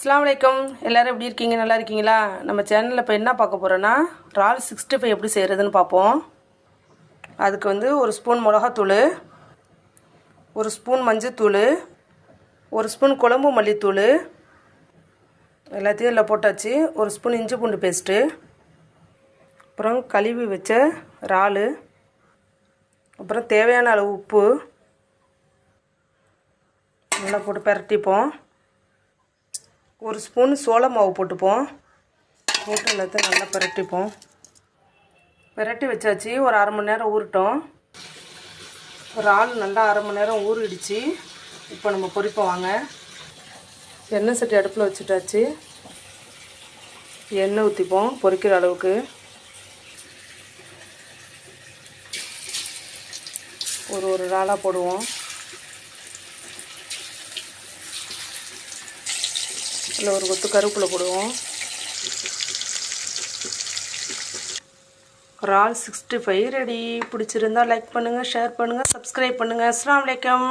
அஸ்ஸலாமு அலைக்கும். எல்லோரும் எப்படி இருக்கீங்க? நல்லா இருக்கீங்களா? நம்ம சேனலில் இப்போ என்ன பார்க்க போகிறோன்னா இறால் 65 எப்படி செய்கிறதுன்னு பார்ப்போம். அதுக்கு வந்து ஒரு ஸ்பூன் மிளகாத்தூள், ஒரு ஸ்பூன் மஞ்சத்தூள், ஒரு ஸ்பூன் குழம்பு மல்லித்தூள் எல்லாத்தையும் இதில் போட்டாச்சு. ஒரு ஸ்பூன் இஞ்சி பூண்டு பேஸ்ட்டு, அப்புறம் கழுவி வச்ச இறால், அப்புறம் தேவையான அளவு உப்பு நல்லா போட்டு பரட்டிப்போம். ஒரு ஸ்பூன் சோள மாவு போட்டுப்போம். போட்டு எல்லாத்தையும் நல்லா பரட்டிப்போம். பரட்டி வச்சாச்சு. ஒரு அரை மணி நேரம் ஊறட்டும். ஒரு ஆள் நல்லா அரை மணி நேரம் ஊறிடுச்சு. இப்போ நம்ம பொரிப்போம் வாங்க. எண்ணெய் சட்டி அடுப்பில் வச்சுட்டாச்சு. எண்ணெய் ஊற்றிப்போம் பொரிக்கிற அளவுக்கு. ஒரு இறாலாக போடுவோம். இல்லை ஒரு கொத்து கருவேப்பிலை போடுவோம். இறால் 65 ரெடி. பிடிச்சிருந்தா லைக் பண்ணுங்கள், ஷேர் பண்ணுங்கள், சப்ஸ்கிரைப் பண்ணுங்கள். அஸ்ஸலாமு அலைக்கும்.